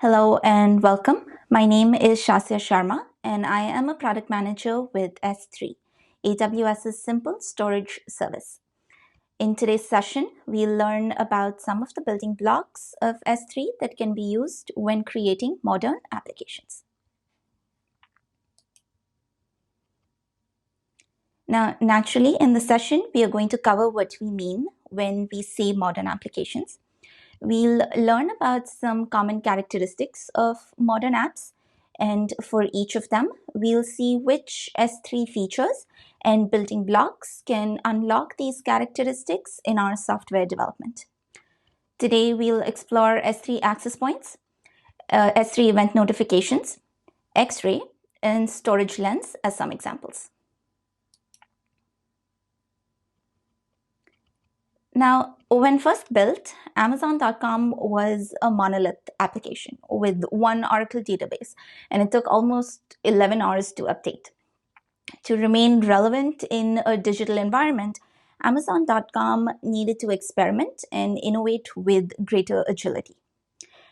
Hello and welcome. My name is Shasya Sharma and I am a product manager with S3, AWS's simple storage service. In today's session, we'll learn about some of the building blocks of S3 that can be used when creating modern applications. Now, naturally, in the session, we are going to cover what we mean when we say modern applications. We'll learn about some common characteristics of modern apps, and for each of them, we'll see which S3 features and building blocks can unlock these characteristics in our software development. Today, we'll explore S3 access points, S3 event notifications, X-ray, and storage lens as some examples. Now, when first built, Amazon.com was a monolith application with one Oracle database, and it took almost 11 hours to update. To remain relevant in a digital environment, Amazon.com needed to experiment and innovate with greater agility.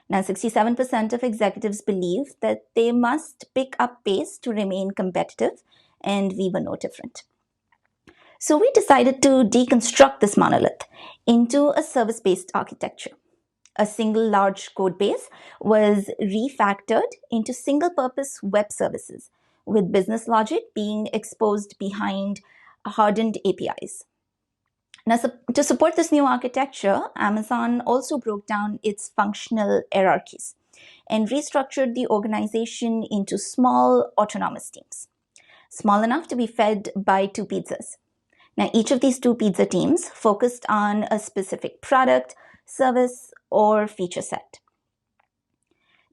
Now, 67% of executives believe that they must pick up pace to remain competitive, and we were no different. So we decided to deconstruct this monolith into a service-based architecture. A single large code base was refactored into single-purpose web services, with business logic being exposed behind hardened APIs. Now, to support this new architecture, Amazon also broke down its functional hierarchies and restructured the organization into small autonomous teams, small enough to be fed by two pizzas. Now, each of these two pizza teams focused on a specific product, service, or feature set.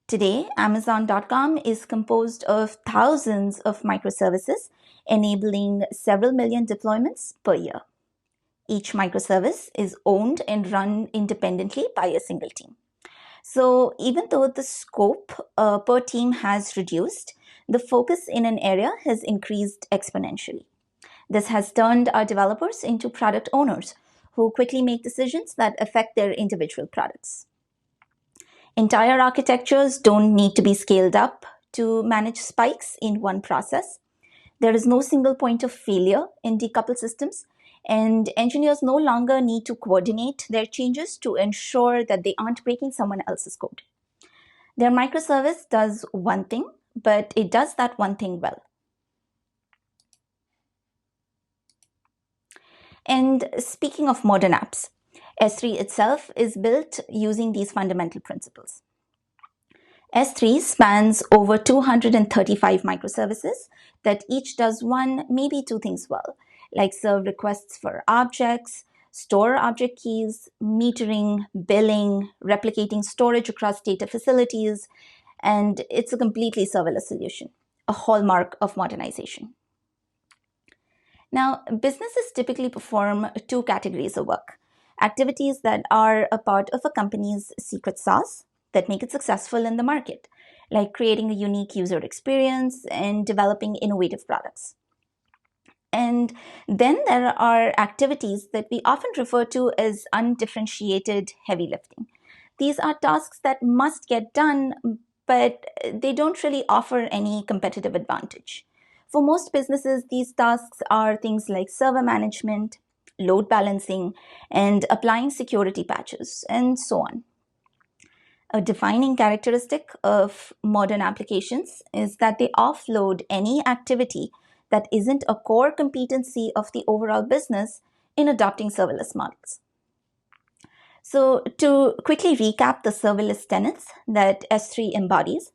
Today, Amazon.com is composed of thousands of microservices, enabling several million deployments per year. Each microservice is owned and run independently by a single team. So even though the scope per team has reduced, the focus in an area has increased exponentially. This has turned our developers into product owners who quickly make decisions that affect their individual products. Entire architectures don't need to be scaled up to manage spikes in one process. There is no single point of failure in decoupled systems, and engineers no longer need to coordinate their changes to ensure that they aren't breaking someone else's code. Their microservice does one thing, but it does that one thing well. And speaking of modern apps, S3 itself is built using these fundamental principles. S3 spans over 235 microservices that each does one, maybe two things well, like serve requests for objects, store object keys, metering, billing, replicating storage across data facilities, and it's a completely serverless solution, a hallmark of modernization. Now, businesses typically perform two categories of work: activities that are a part of a company's secret sauce that make it successful in the market, like creating a unique user experience and developing innovative products. And then there are activities that we often refer to as undifferentiated heavy lifting. These are tasks that must get done, but they don't really offer any competitive advantage. For most businesses, these tasks are things like server management, load balancing, and applying security patches, and so on. A defining characteristic of modern applications is that they offload any activity that isn't a core competency of the overall business in adopting serverless models. So to quickly recap the serverless tenets that S3 embodies,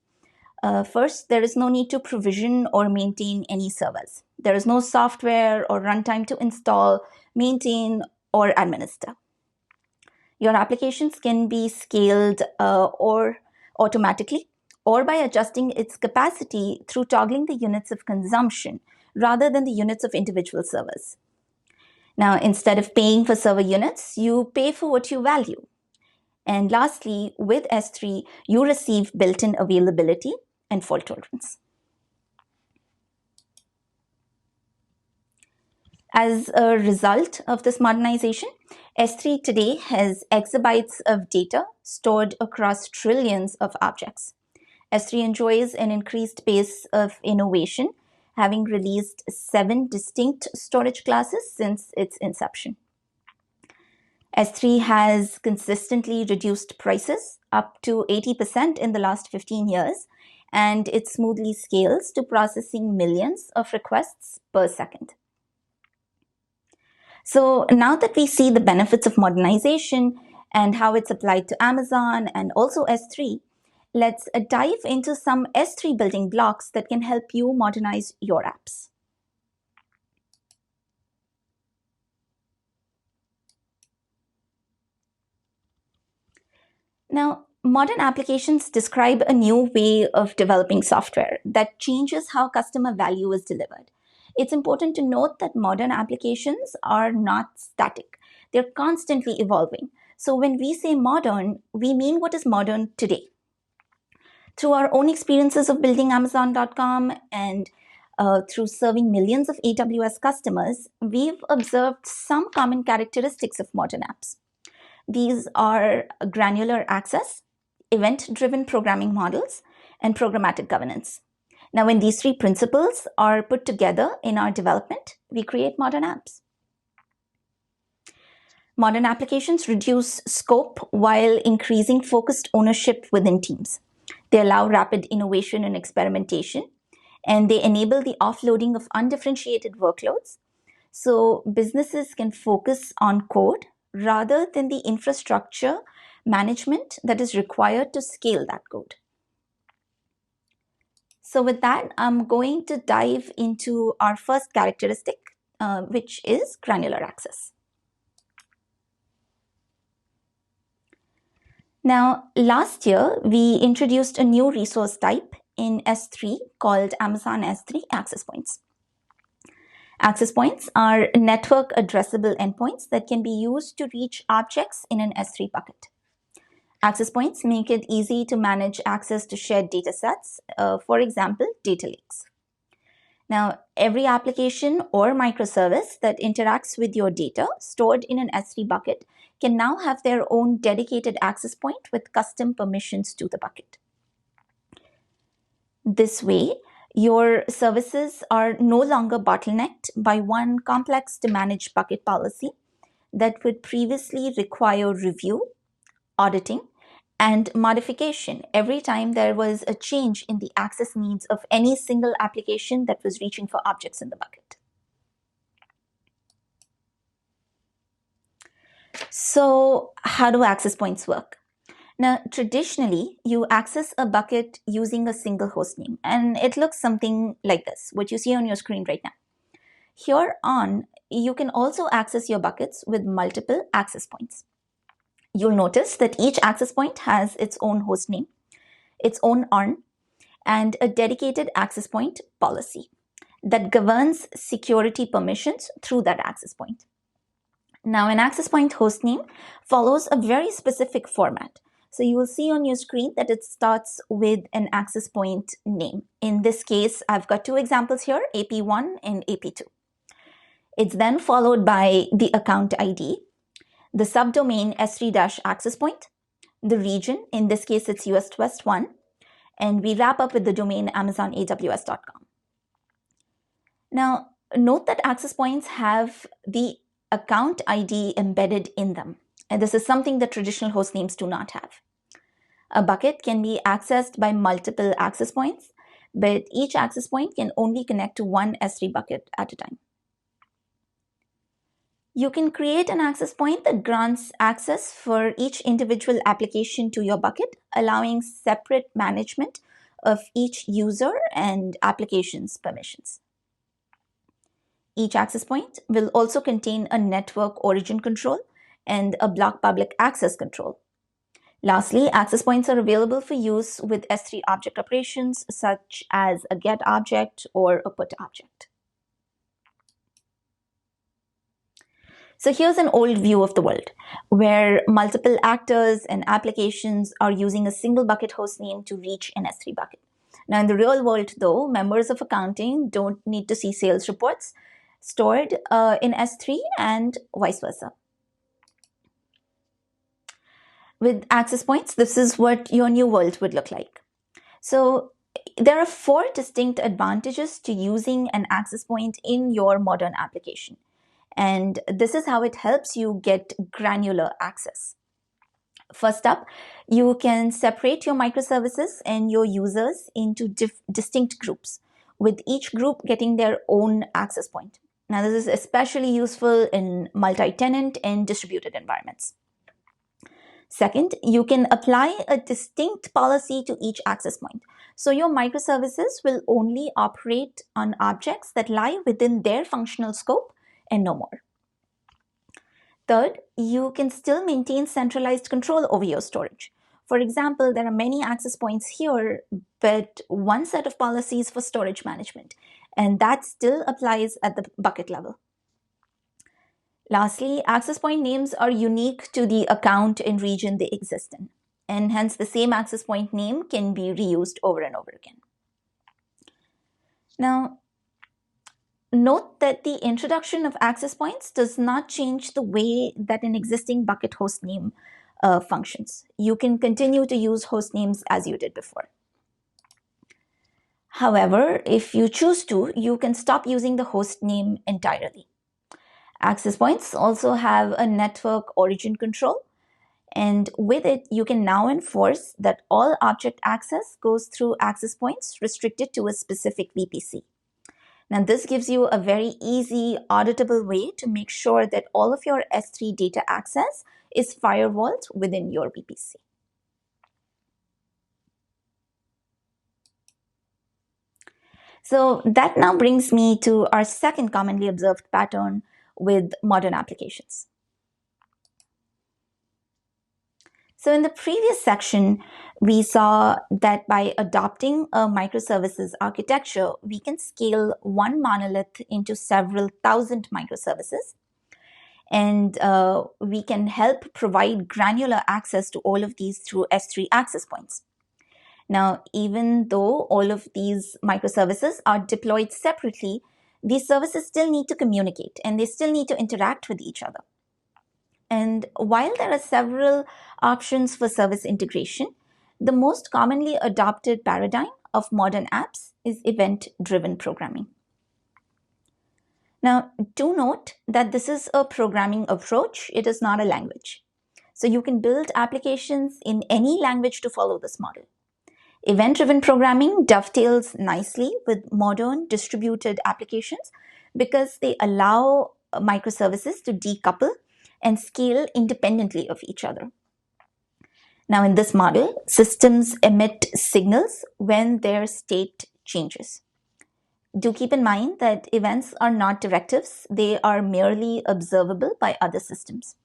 first, there is no need to provision or maintain any servers. There is no software or runtime to install, maintain, or administer. Your applications can be scaled or automatically, or by adjusting its capacity through toggling the units of consumption rather than the units of individual servers. Now, instead of paying for server units, you pay for what you value. And lastly, with S3, you receive built-in availability and fault tolerance. As a result of this modernization, S3 today has exabytes of data stored across trillions of objects. S3 enjoys an increased pace of innovation, having released 7 distinct storage classes since its inception. S3 has consistently reduced prices up to 80% in the last 15 years, and it smoothly scales to processing millions of requests per second. So now that we see the benefits of modernization and how it's applied to Amazon and also S3, let's dive into some S3 building blocks that can help you modernize your apps. Now, modern applications describe a new way of developing software that changes how customer value is delivered. It's important to note that modern applications are not static. They're constantly evolving. So when we say modern, we mean what is modern today. Through our own experiences of building Amazon.com and through serving millions of AWS customers, we've observed some common characteristics of modern apps. These are granular access, event-driven programming models, and programmatic governance. Now, when these 3 principles are put together in our development, we create modern apps. Modern applications reduce scope while increasing focused ownership within teams. They allow rapid innovation and experimentation, and they enable the offloading of undifferentiated workloads, so businesses can focus on code rather than the infrastructure management that is required to scale that code. So with that, I'm going to dive into our first characteristic, which is granular access. Now, last year, we introduced a new resource type in S3 called Amazon S3 Access Points. Access points are network addressable endpoints that can be used to reach objects in an S3 bucket. Access points make it easy to manage access to shared data sets, for example, data lakes. Now, every application or microservice that interacts with your data stored in an S3 bucket can now have their own dedicated access point with custom permissions to the bucket. This way, your services are no longer bottlenecked by one complex to manage bucket policy that would previously require review, auditing, and modification every time there was a change in the access needs of any single application that was reaching for objects in the bucket. So, how do access points work? Now, traditionally, you access a bucket using a single hostname, and it looks something like this, what you see on your screen right now. Here on, you can also access your buckets with multiple access points. You'll notice that each access point has its own hostname, its own ARN, and a dedicated access point policy that governs security permissions through that access point. Now, an access point hostname follows a very specific format. So you will see on your screen that it starts with an access point name. In this case, I've got 2 examples here, AP1 and AP2. It's then followed by the account ID, the subdomain S3-access point, the region, in this case it's US West 1, and we wrap up with the domain amazonaws.com. Now, note that access points have the account ID embedded in them. And this is something that traditional host names do not have. A bucket can be accessed by multiple access points, but each access point can only connect to one S3 bucket at a time. You can create an access point that grants access for each individual application to your bucket, allowing separate management of each user and application's permissions. Each access point will also contain a network origin control and a block public access control. Lastly, access points are available for use with S3 object operations such as a get object or a put object. So here's an old view of the world where multiple actors and applications are using a single bucket hostname to reach an S3 bucket. Now in the real world though, members of accounting don't need to see sales reports stored in S3 and vice versa. With access points, this is what your new world would look like. So there are 4 distinct advantages to using an access point in your modern application. And this is how it helps you get granular access. First up, you can separate your microservices and your users into distinct groups, with each group getting their own access point. Now, this is especially useful in multi-tenant and distributed environments. Second, you can apply a distinct policy to each access point. So your microservices will only operate on objects that lie within their functional scope and no more. Third, you can still maintain centralized control over your storage. For example, there are many access points here, but one set of policies for storage management, and that still applies at the bucket level. Lastly, access point names are unique to the account and region they exist in, and hence the same access point name can be reused over and over again. Now, note that the introduction of access points does not change the way that an existing bucket host name functions. You can continue to use host names as you did before. However, if you choose to, you can stop using the host name entirely. Access points also have a network origin control, and with it, you can now enforce that all object access goes through access points restricted to a specific VPC. Now, this gives you a very easy, auditable way to make sure that all of your S3 data access is firewalled within your VPC. So that now brings me to our second commonly observed pattern with modern applications. So in the previous section, we saw that by adopting a microservices architecture, we can scale one monolith into several thousand microservices. And we can help provide granular access to all of these through S3 access points. Now, even though all of these microservices are deployed separately, these services still need to communicate and they still need to interact with each other. And while there are several options for service integration, the most commonly adopted paradigm of modern apps is event-driven programming. Now, do note that this is a programming approach. It is not a language. So you can build applications in any language to follow this model. Event-driven programming dovetails nicely with modern distributed applications because they allow microservices to decouple and scale independently of each other. Now, in this model, systems emit signals when their state changes. Do keep in mind that events are not directives. They are merely observable by other systems.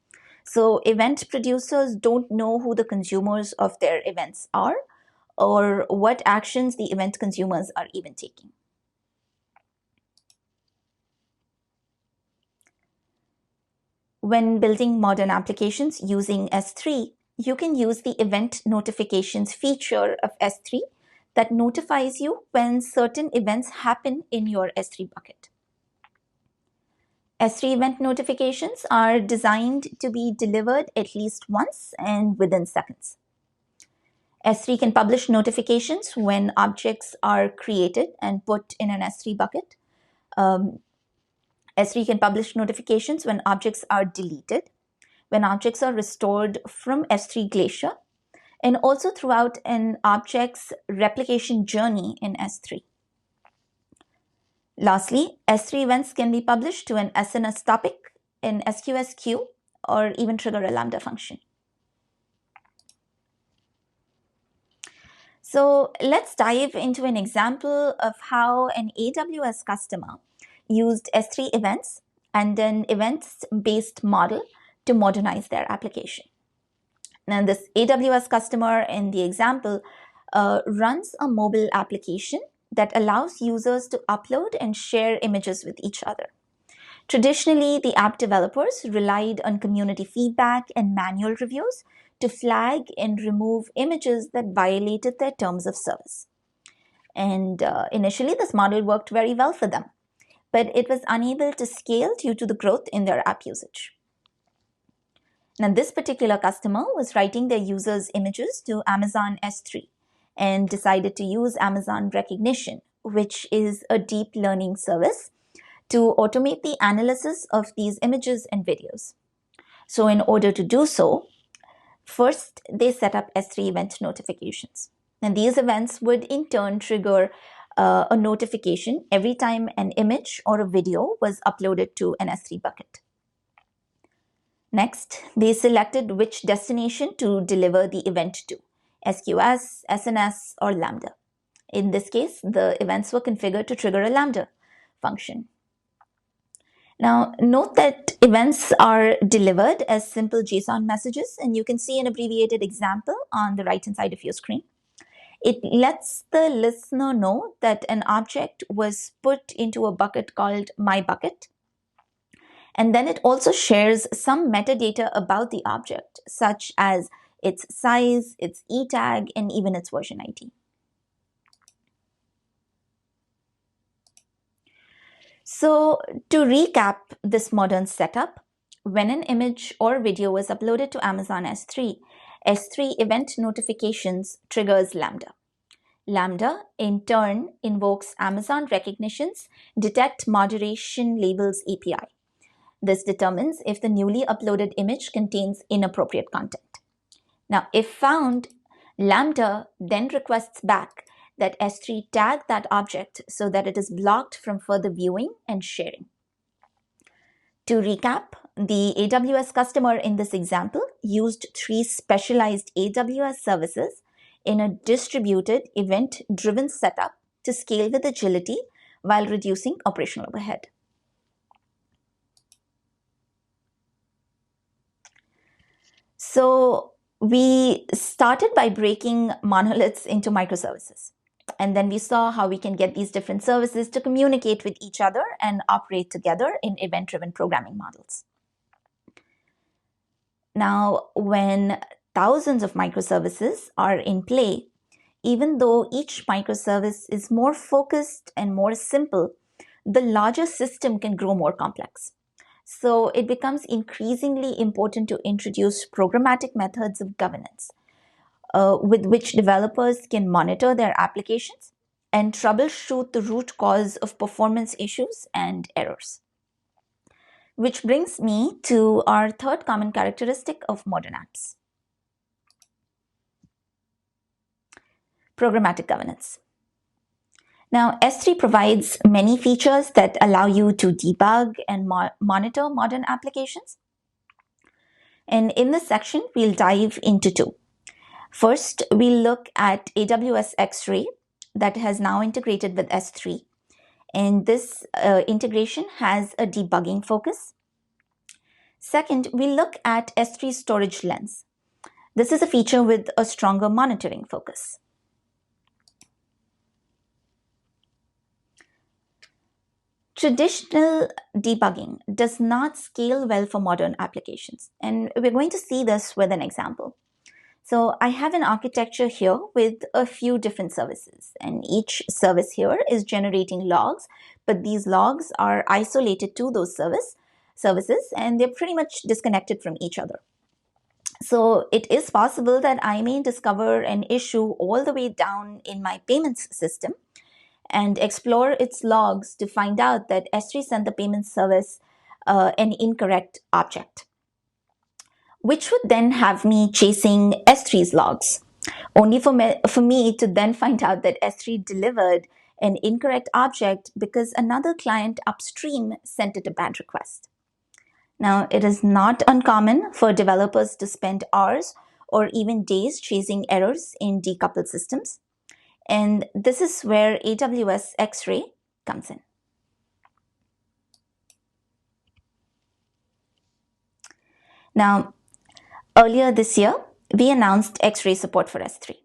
So event producers don't know who the consumers of their events are or what actions the event consumers are even taking. When building modern applications using S3, you can use the event notifications feature of S3 that notifies you when certain events happen in your S3 bucket. S3 event notifications are designed to be delivered at least once and within seconds. S3 can publish notifications when objects are created and put in an S3 bucket. S3 can publish notifications when objects are deleted, when objects are restored from S3 Glacier, and also throughout an object's replication journey in S3. Lastly, S3 events can be published to an SNS topic, an SQS queue, or even trigger a Lambda function. So let's dive into an example of how an AWS customer used S3 events and an events-based model to modernize their application. Now, this AWS customer in the example runs a mobile application that allows users to upload and share images with each other. Traditionally, the app developers relied on community feedback and manual reviews to flag and remove images that violated their terms of service. And initially, this model worked very well for them, but it was unable to scale due to the growth in their app usage. Now, this particular customer was writing their users' images to Amazon S3 and decided to use Amazon Recognition, which is a deep learning service to automate the analysis of these images and videos. So in order to do so, first they set up S3 event notifications. And these events would in turn trigger a notification every time an image or a video was uploaded to an S3 bucket. Next, they selected which destination to deliver the event to, SQS, SNS, or Lambda. In this case, the events were configured to trigger a Lambda function. Now, note that events are delivered as simple JSON messages, and you can see an abbreviated example on the right-hand side of your screen. It lets the listener know that an object was put into a bucket called My Bucket. And then it also shares some metadata about the object, such as its size, its e-tag, and even its version ID. So to recap this modern setup, when an image or video is uploaded to Amazon S3, S3 event notifications triggers Lambda. Lambda, in turn, invokes Amazon Recognition's Detect Moderation Labels API. This determines if the newly uploaded image contains inappropriate content. Now, if found, Lambda then requests back that S3 tag that object so that it is blocked from further viewing and sharing. To recap, the AWS customer in this example used 3 specialized AWS services in a distributed event-driven setup to scale with agility while reducing operational overhead. So we started by breaking monoliths into microservices. And then we saw how we can get these different services to communicate with each other and operate together in event-driven programming models. Now, when thousands of microservices are in play, even though each microservice is more focused and more simple, the larger system can grow more complex. So it becomes increasingly important to introduce programmatic methods of governance with which developers can monitor their applications and troubleshoot the root cause of performance issues and errors. Which brings me to our third common characteristic of modern apps: programmatic governance. Now, S3 provides many features that allow you to debug and monitor modern applications. And in this section, we'll dive into 2. First, we'll look at AWS X-Ray that has now integrated with S3. And this integration has a debugging focus. Second, we'll look at S3 Storage Lens. This is a feature with a stronger monitoring focus. Traditional debugging does not scale well for modern applications, and we're going to see this with an example. So I have an architecture here with a few different services, and each service here is generating logs, but these logs are isolated to those services, and they're pretty much disconnected from each other. So it is possible that I may discover an issue all the way down in my payments system and explore its logs to find out that S3 sent the payment service an incorrect object, which would then have me chasing S3's logs, only for me to then find out that S3 delivered an incorrect object because another client upstream sent it a bad request. Now, it is not uncommon for developers to spend hours or even days chasing errors in decoupled systems. And this is where AWS X-Ray comes in. Now, earlier this year, we announced X-Ray support for S3.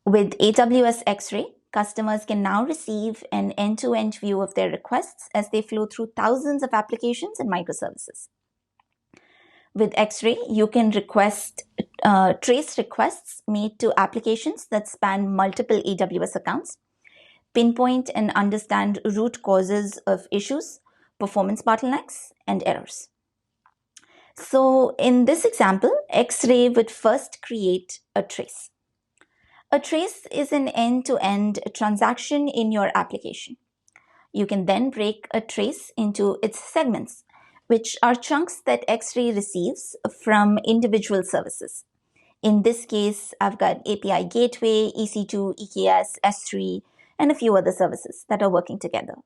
With AWS X-Ray, customers can now receive an end-to-end view of their requests as they flow through thousands of applications and microservices. With X-Ray, you can trace requests made to applications that span multiple AWS accounts, pinpoint and understand root causes of issues, performance bottlenecks, and errors. So in this example, X-ray would first create a trace. A trace is an end-to-end transaction in your application. You can then break a trace into its segments, which are chunks that X-ray receives from individual services. In this case, I've got API Gateway, EC2, EKS, S3, and a few other services that are working together.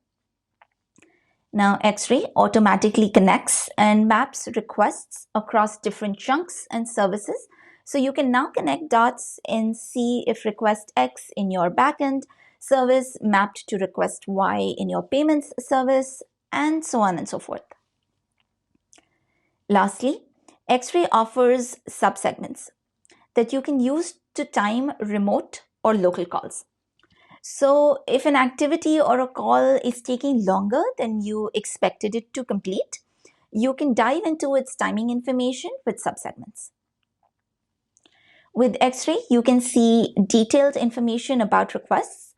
Now, X-ray automatically connects and maps requests across different chunks and services. So you can now connect dots and see if request X in your backend service mapped to request Y in your payments service, and so on and so forth. Lastly, X-ray offers subsegments that you can use to time remote or local calls. So if an activity or a call is taking longer than you expected it to complete, you can dive into its timing information with subsegments. With X-ray, you can see detailed information about requests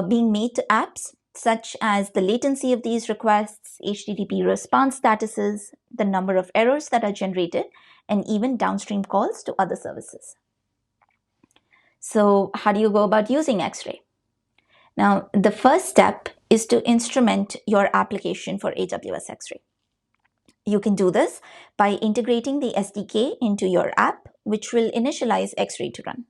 being made to apps, such as the latency of these requests, HTTP response statuses, the number of errors that are generated, and even downstream calls to other services. So how do you go about using X-ray? Now, the first step is to instrument your application for AWS X-ray. You can do this by integrating the SDK into your app, which will initialize X-ray to run.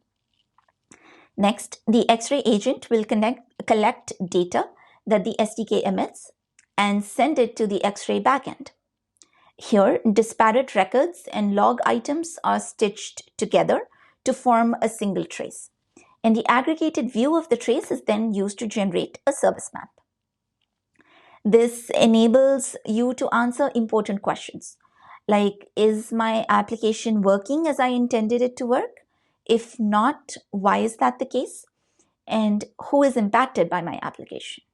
Next, the X-ray agent will collect data that the SDK emits and send it to the X-ray backend. Here, disparate records and log items are stitched together to form a single trace. And the aggregated view of the trace is then used to generate a service map. This enables you to answer important questions, like, is my application working as I intended it to work? If not, why is that the case? And who is impacted by my application?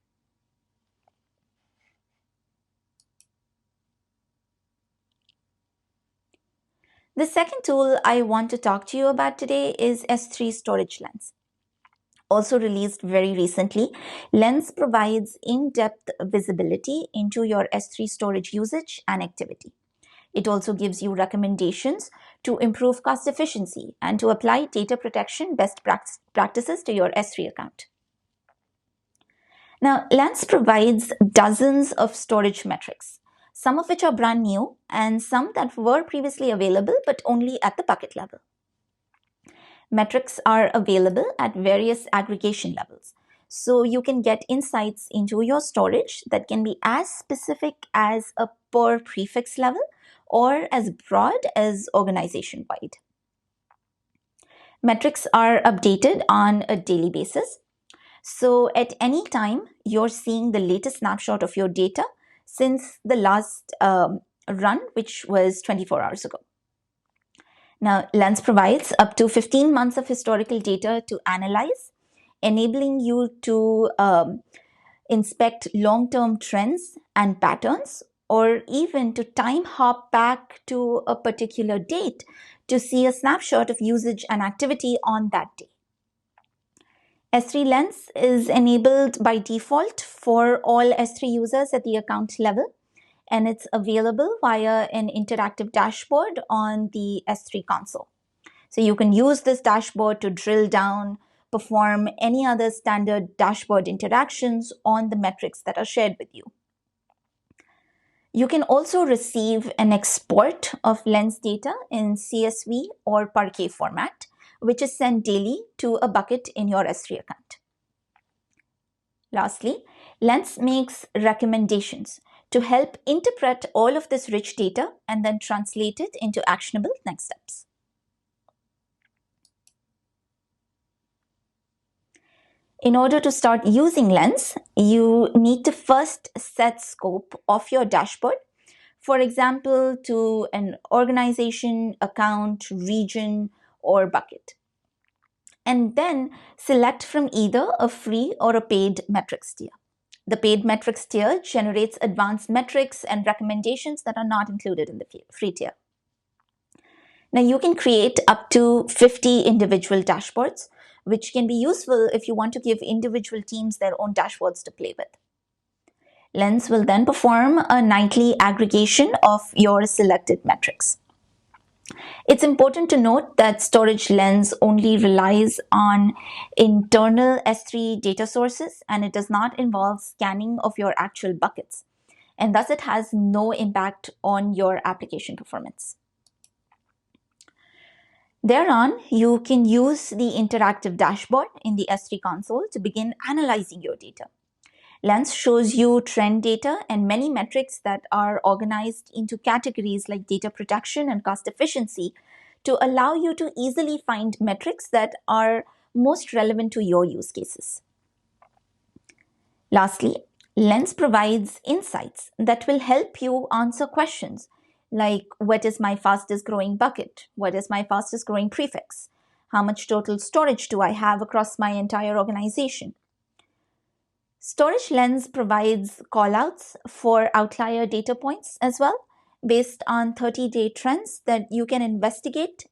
The second tool I want to talk to you about today is S3 Storage Lens. Also released very recently, Lens provides in-depth visibility into your S3 storage usage and activity. It also gives you recommendations to improve cost efficiency and to apply data protection best practices to your S3 account. Now, Lens provides dozens of storage metrics, some of which are brand new and some that were previously available but only at the bucket level. Metrics are available at various aggregation levels. So you can get insights into your storage that can be as specific as a per prefix level or as broad as organization-wide. Metrics are updated on a daily basis. So at any time, you're seeing the latest snapshot of your data since the last run, which was 24 hours ago. Now, Lens provides up to 15 months of historical data to analyze, enabling you to inspect long-term trends and patterns, or even to time hop back to a particular date to see a snapshot of usage and activity on that day. S3 Lens is enabled by default for all S3 users at the account level, and it's available via an interactive dashboard on the S3 console. So you can use this dashboard to drill down, perform any other standard dashboard interactions on the metrics that are shared with you. You can also receive an export of Lens data in CSV or Parquet format, which is sent daily to a bucket in your S3 account. Lastly, Lens makes recommendations to help interpret all of this rich data and then translate it into actionable next steps. In order to start using Lens, you need to first set scope of your dashboard, for example, to an organization, account, region, or bucket. And then select from either a free or a paid metrics tier. The paid metrics tier generates advanced metrics and recommendations that are not included in the free tier. Now, you can create up to 50 individual dashboards, which can be useful if you want to give individual teams their own dashboards to play with. Lens will then perform a nightly aggregation of your selected metrics. It's important to note that Storage Lens only relies on internal S3 data sources, and it does not involve scanning of your actual buckets. And thus it has no impact on your application performance. Thereon, you can use the interactive dashboard in the S3 console to begin analyzing your data. Lens shows you trend data and many metrics that are organized into categories like data protection and cost efficiency to allow you to easily find metrics that are most relevant to your use cases. Lastly, Lens provides insights that will help you answer questions like what is my fastest growing bucket? What is my fastest growing prefix? How much total storage do I have across my entire organization? Storage Lens provides callouts for outlier data points as well, based on 30-day trends that you can investigate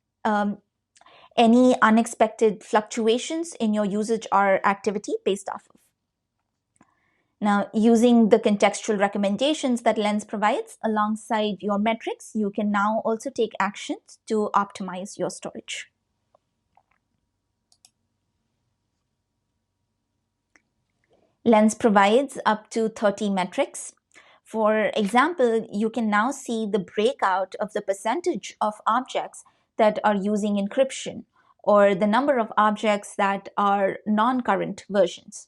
any unexpected fluctuations in your usage or activity based off of. Now, using the contextual recommendations that Lens provides alongside your metrics, you can now also take actions to optimize your storage. Lens provides up to 30 metrics. For example, you can now see the breakout of the percentage of objects that are using encryption or the number of objects that are non-current versions.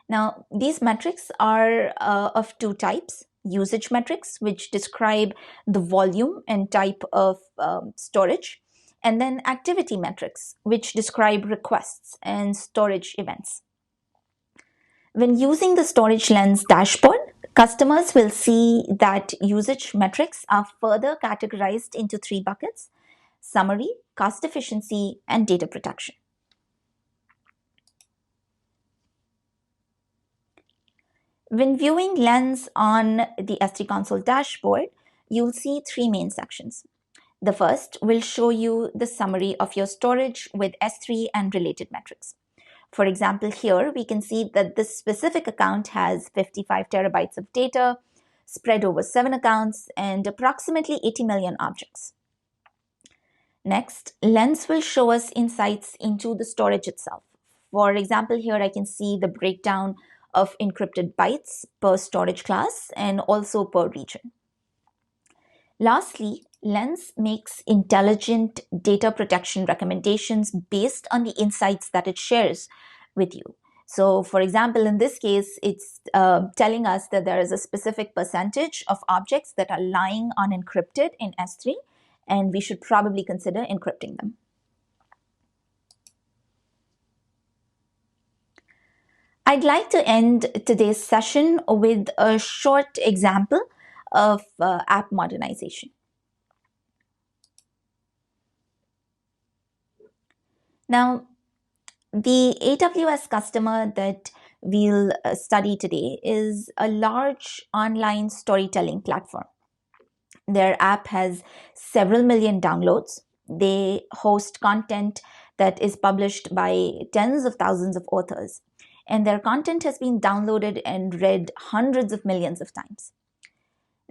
Now, these metrics are of two types: usage metrics, which describe the volume and type of storage, and then activity metrics, which describe requests and storage events. When using the Storage Lens dashboard, customers will see that usage metrics are further categorized into three buckets: summary, cost efficiency, and data protection. When viewing Lens on the S3 console dashboard, you'll see three main sections. The first will show you the summary of your storage with S3 and related metrics. For example, here we can see that this specific account has 55 terabytes of data spread over 7 accounts and approximately 80 million objects. Next, Lens will show us insights into the storage itself. For example, here I can see the breakdown of encrypted bytes per storage class and also per region. Lastly, Lens makes intelligent data protection recommendations based on the insights that it shares with you. So, for example, in this case, it's telling us that there is a specific percentage of objects that are lying unencrypted in S3, and we should probably consider encrypting them. I'd like to end today's session with a short example of app modernization. Now, the AWS customer that we'll study today is a large online storytelling platform. Their app has several million downloads. They host content that is published by tens of thousands of authors, and their content has been downloaded and read hundreds of millions of times.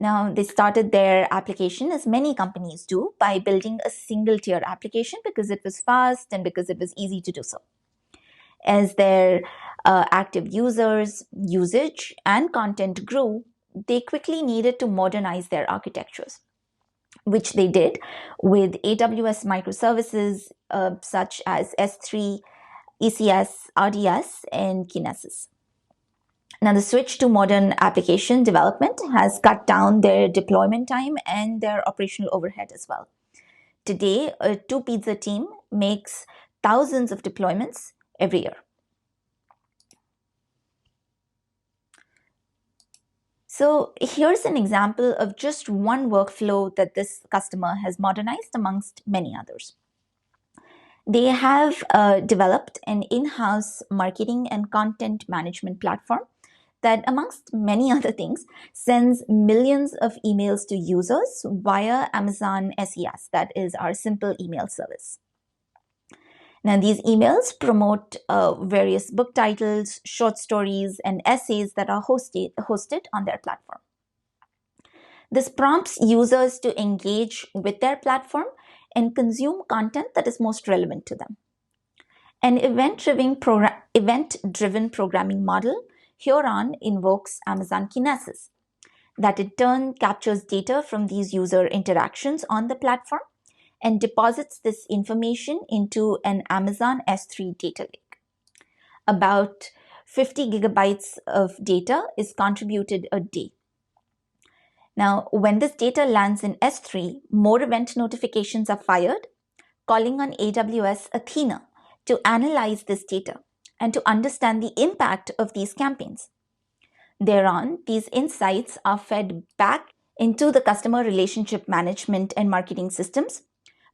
Now, they started their application, as many companies do, by building a single-tier application because it was fast and because it was easy to do so. As their active users, usage, and content grew, they quickly needed to modernize their architectures, which they did with AWS microservices such as S3, ECS, RDS, and Kinesis. Now, the switch to modern application development has cut down their deployment time and their operational overhead as well. Today, a two-pizza team makes thousands of deployments every year. So here's an example of just one workflow that this customer has modernized amongst many others. They have developed an in-house marketing and content management platform that, amongst many other things, sends millions of emails to users via Amazon SES, that is our simple email service. Now, these emails promote various book titles, short stories, and essays that are hosted on their platform. This prompts users to engage with their platform and consume content that is most relevant to them. An event-driven programming model hereon invokes Amazon Kinesis, that in turn captures data from these user interactions on the platform and deposits this information into an Amazon S3 data lake. About 50 gigabytes of data is contributed a day. Now, when this data lands in S3, more event notifications are fired, calling on AWS Athena to analyze this data and to understand the impact of these campaigns. Thereon, these insights are fed back into the customer relationship management and marketing systems,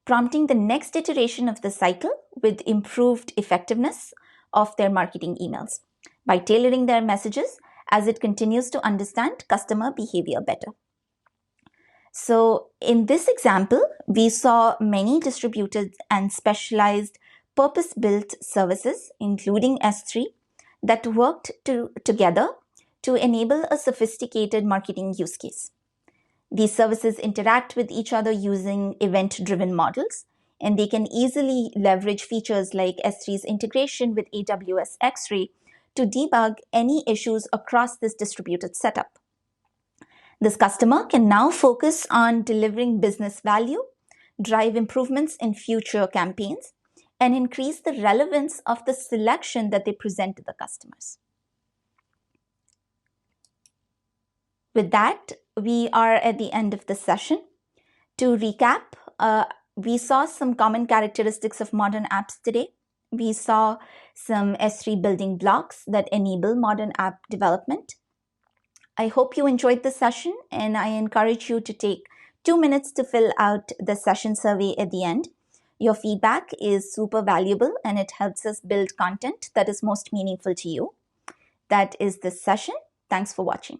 prompting the next iteration of the cycle with improved effectiveness of their marketing emails by tailoring their messages as it continues to understand customer behavior better. So in this example, we saw many distributed and specialized purpose-built services, including S3, that worked together to enable a sophisticated marketing use case. These services interact with each other using event-driven models, and they can easily leverage features like S3's integration with AWS X-Ray to debug any issues across this distributed setup. This customer can now focus on delivering business value, drive improvements in future campaigns, and increase the relevance of the selection that they present to the customers. With that, we are at the end of the session. To recap, we saw some common characteristics of modern apps today. We saw some S3 building blocks that enable modern app development. I hope you enjoyed the session, and I encourage you to take 2 minutes to fill out the session survey at the end. Your feedback is super valuable, and it helps us build content that is most meaningful to you. That is this session. Thanks for watching.